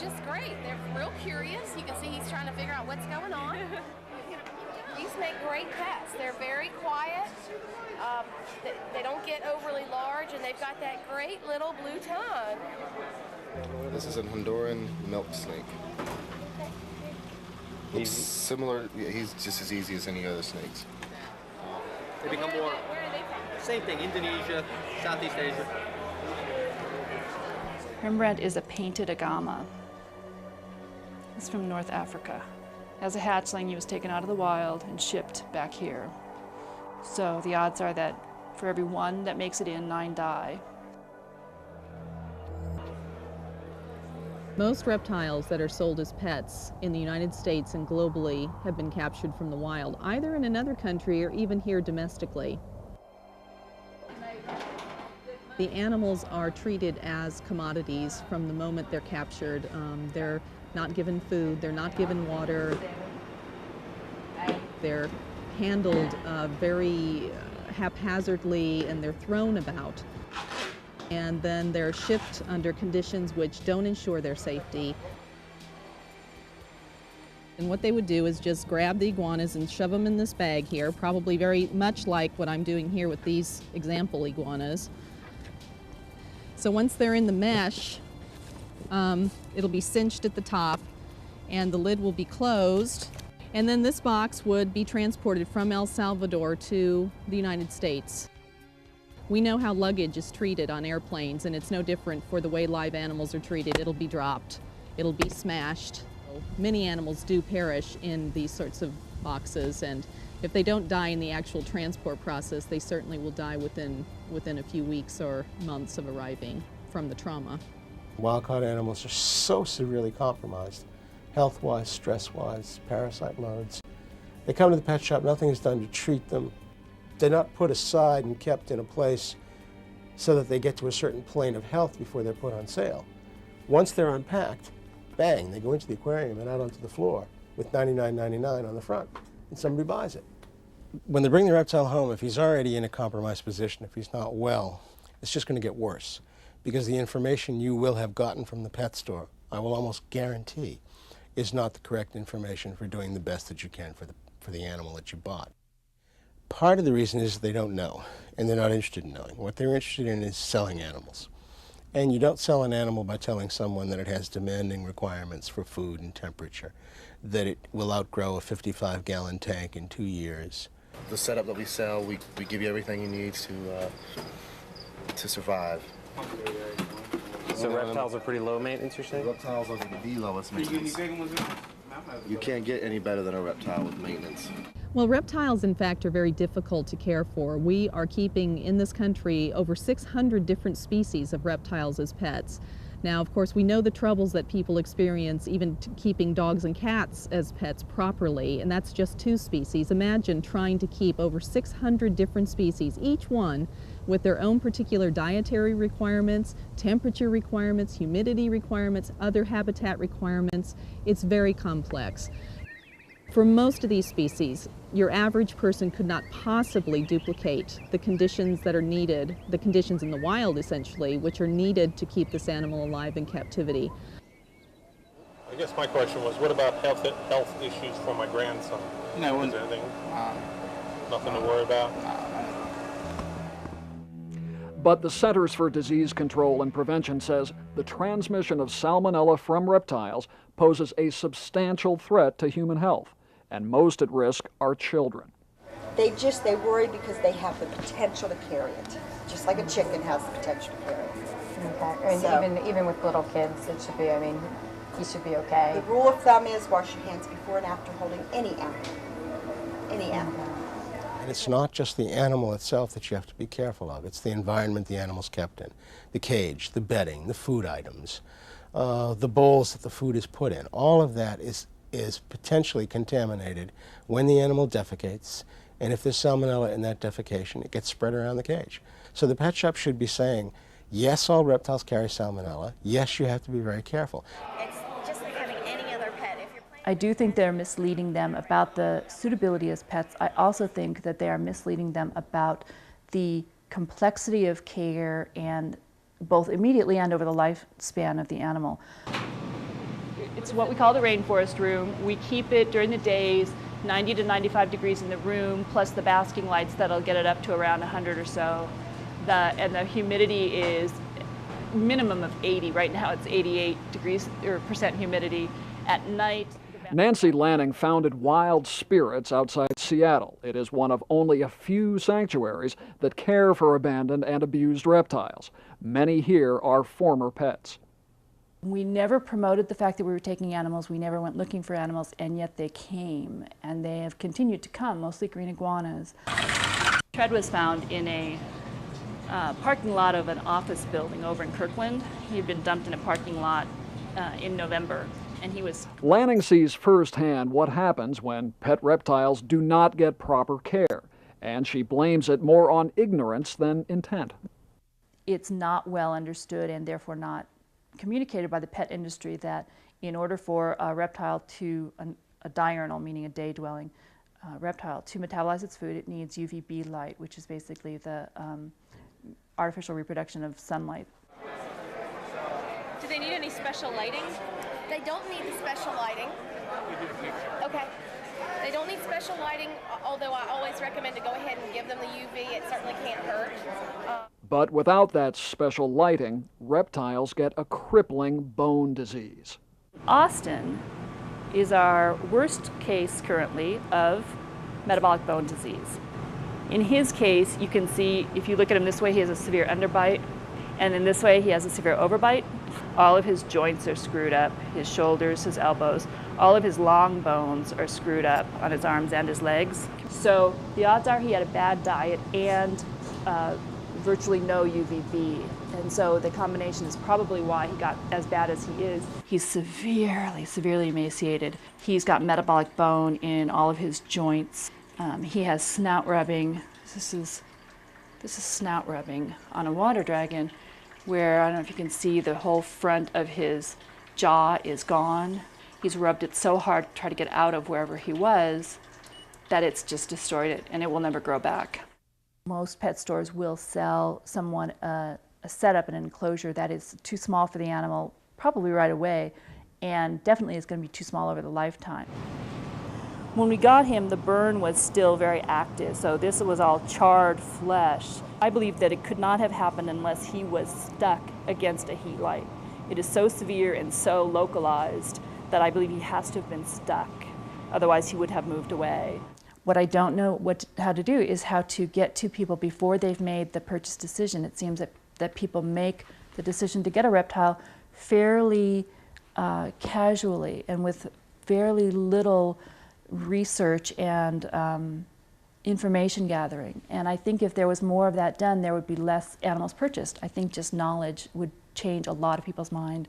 just great. They're real curious. You can see he's trying to figure out what's going on. These make great pets. They're very quiet. They don't get overly large, and they've got that great little blue tongue. This is a Honduran milk snake. Looks similar. Yeah, he's just as easy as any other snakes. They become more. Where are they from? Same thing. Indonesia, Southeast Asia. Rembrandt is a painted agama. He's from North Africa. As a hatchling, he was taken out of the wild and shipped back here. So the odds are that for every one that makes it in, 9 die. Most reptiles that are sold as pets in the United States and globally have been captured from the wild, either in another country or even here domestically. The animals are treated as commodities from the moment they're captured. They're not given food, they're not given water. They're handled very haphazardly, and they're thrown about. And then they're shipped under conditions which don't ensure their safety. And what they would do is just grab the iguanas and shove them in this bag here, probably very much like what I'm doing here with these example iguanas. So once they're in the mesh, it'll be cinched at the top and the lid will be closed. And then this box would be transported from El Salvador to the United States. We know how luggage is treated on airplanes, and it's no different for the way live animals are treated. It'll be dropped, it'll be smashed. Many animals do perish in these sorts of boxes, and if they don't die in the actual transport process, they certainly will die within a few weeks or months of arriving from the trauma. Wild-caught animals are so severely compromised, health-wise, stress-wise, parasite loads. They come to the pet shop, nothing is done to treat them. They're not put aside and kept in a place so that they get to a certain plane of health before they're put on sale. Once they're unpacked, bang, they go into the aquarium and out onto the floor with $99.99 on the front, and somebody buys it. When they bring the reptile home, if he's already in a compromised position, if he's not well, it's just going to get worse, because the information you will have gotten from the pet store, I will almost guarantee, is not the correct information for doing the best that you can for the animal that you bought. Part of the reason is they don't know, and they're not interested in knowing. What they're interested in is selling animals. And you don't sell an animal by telling someone that it has demanding requirements for food and temperature, that it will outgrow a 55-gallon tank in 2 years. The setup that we sell, we give you everything you need to survive. So reptiles are pretty low maintenance, you're saying? Reptiles are the lowest maintenance. You can't get any better than a reptile with maintenance. Well, reptiles, in fact, are very difficult to care for. We are keeping in this country over 600 different species of reptiles as pets. Now, of course, we know the troubles that people experience even keeping dogs and cats as pets properly, and that's just 2 species. Imagine trying to keep over 600 different species, each one with their own particular dietary requirements, temperature requirements, humidity requirements, other habitat requirements. It's very complex. For most of these species, your average person could not possibly duplicate the conditions that are needed, the conditions in the wild essentially, which are needed to keep this animal alive in captivity. I guess my question was, what about health issues for my grandson? No, is there anything, nothing to worry about? But the Centers for Disease Control and Prevention says the transmission of salmonella from reptiles poses a substantial threat to human health, and most at risk are children. They worry because they have the potential to carry it, just like a chicken has the potential to carry it. Okay. And so, even with little kids, it should be, he should be okay. The rule of thumb is wash your hands before and after holding any animal. Any animal. And it's not just the animal itself that you have to be careful of. It's the environment the animal's kept in. The cage, the bedding, the food items, the bowls that the food is put in. All of that is potentially contaminated when the animal defecates, and if there's salmonella in that defecation, it gets spread around the cage. So the pet shop should be saying, yes, all reptiles carry salmonella. Yes, you have to be very careful. It's just like having any other pet. I do think they're misleading them about the suitability as pets. I also think that they are misleading them about the complexity of care, and both immediately and over the lifespan of the animal. It's what we call the rainforest room. We keep it during the days 90 to 95 degrees in the room, plus the basking lights that'll get it up to around 100 or so. And the humidity is minimum of 80. Right now it's 88 degrees or percent humidity. At night, Nancy Lanning founded Wild Spirits outside Seattle. It is one of only a few sanctuaries that care for abandoned and abused reptiles. Many here are former pets. We never promoted the fact that we were taking animals. We never went looking for animals, and yet they came, and they have continued to come, mostly green iguanas. Tread was found in a parking lot of an office building over in Kirkland. He had been dumped in a parking lot in November. And he was... Lanning sees firsthand what happens when pet reptiles do not get proper care, and she blames it more on ignorance than intent. It's not well understood and therefore not communicated by the pet industry that in order for a reptile to, a diurnal, meaning a day-dwelling reptile, to metabolize its food, it needs UVB light, which is basically the artificial reproduction of sunlight. Do they need any special lighting? They don't need the special lighting. Okay. They don't need special lighting, although I always recommend to go ahead and give them the UV. It certainly can't hurt. But without that special lighting, reptiles get a crippling bone disease. Austin is our worst case currently of metabolic bone disease. In his case, you can see, if you look at him this way, he has a severe underbite, and then this way he has a severe overbite. All of his joints are screwed up, his shoulders, his elbows, all of his long bones are screwed up on his arms and his legs. So the odds are he had a bad diet and virtually no UVB. And so the combination is probably why he got as bad as he is. He's severely emaciated. He's got metabolic bone in all of his joints. He has snout rubbing. This is snout rubbing on a water dragon, where, I don't know if you can see, the whole front of his jaw is gone. He's rubbed it so hard to try to get out of wherever he was that it's just destroyed it, and it will never grow back. Most pet stores will sell someone a setup, an enclosure that is too small for the animal, probably right away, and definitely is going to be too small over the lifetime. When we got him, the burn was still very active, so this was all charred flesh. I believe that it could not have happened unless he was stuck against a heat light. It is so severe and so localized that I believe he has to have been stuck. Otherwise, he would have moved away. What I don't know how to do is how to get to people before they've made the purchase decision. It seems that people make the decision to get a reptile fairly casually and with fairly little research and information gathering. And I think if there was more of that done, there would be less animals purchased. I think just knowledge would change a lot of people's mind.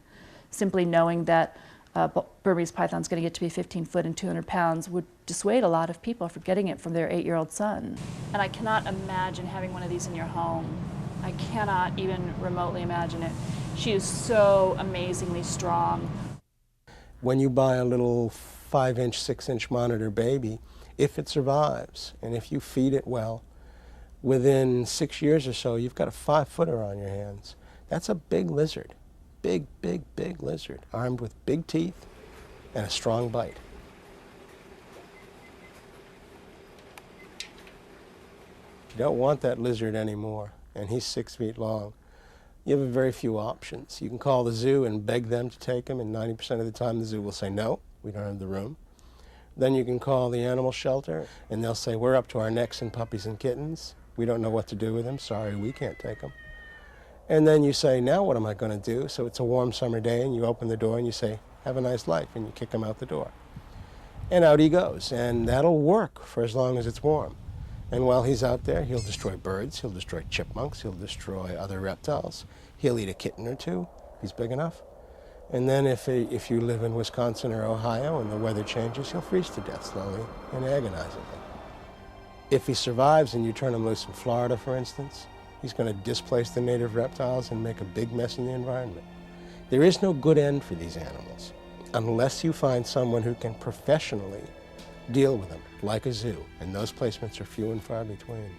Simply knowing that Burmese python's going to get to be 15 foot and 200 pounds would dissuade a lot of people from getting it from their 8-year-old son. And I cannot imagine having one of these in your home. I cannot even remotely imagine it. She is so amazingly strong. When you buy a little 5-inch, 6-inch monitor baby, if it survives and if you feed it well, within 6 years or so, you've got a 5-footer on your hands. That's a big lizard. Big, big, big lizard, armed with big teeth and a strong bite. You don't want that lizard anymore, and he's 6 feet long. You have very few options. You can call the zoo and beg them to take him, and 90% of the time the zoo will say, no, we don't have the room. Then you can call the animal shelter, and they'll say, we're up to our necks in puppies and kittens. We don't know what to do with them. Sorry, we can't take them. And then you say, now what am I going to do? So it's a warm summer day, and you open the door and you say, have a nice life, and you kick him out the door. And out he goes, and that'll work for as long as it's warm. And while he's out there, he'll destroy birds, he'll destroy chipmunks, he'll destroy other reptiles. He'll eat a kitten or two, if he's big enough. And then if you live in Wisconsin or Ohio and the weather changes, he'll freeze to death slowly and agonizingly. If he survives and you turn him loose in Florida, for instance, he's going to displace the native reptiles and make a big mess in the environment. There is no good end for these animals unless you find someone who can professionally deal with them, like a zoo, and those placements are few and far between.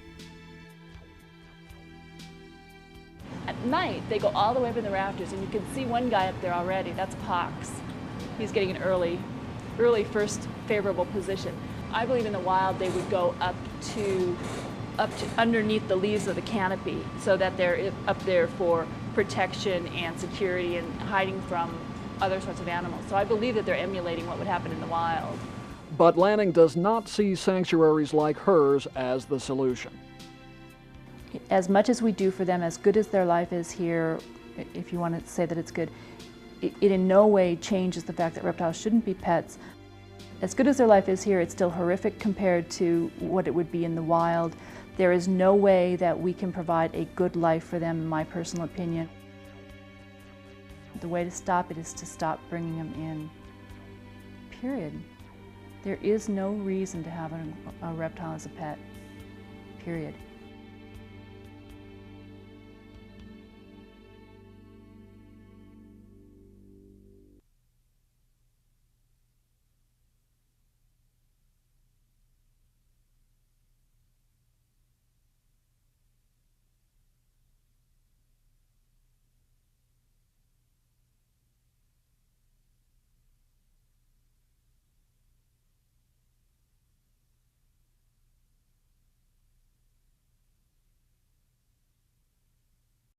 At night, they go all the way up in the rafters, and you can see one guy up there already. That's Pox. he's getting an early first favorable position. I believe in the wild they would go up to underneath the leaves of the canopy so that they're up there for protection and security and hiding from other sorts of animals. So I believe that they're emulating what would happen in the wild. But Lanning does not see sanctuaries like hers as the solution. As much as we do for them, as good as their life is here, if you want to say that it's good, it in no way changes the fact that reptiles shouldn't be pets. As good as their life is here, it's still horrific compared to what it would be in the wild. There is no way that we can provide a good life for them, in my personal opinion. The way to stop it is to stop bringing them in, period. There is no reason to have a reptile as a pet, period.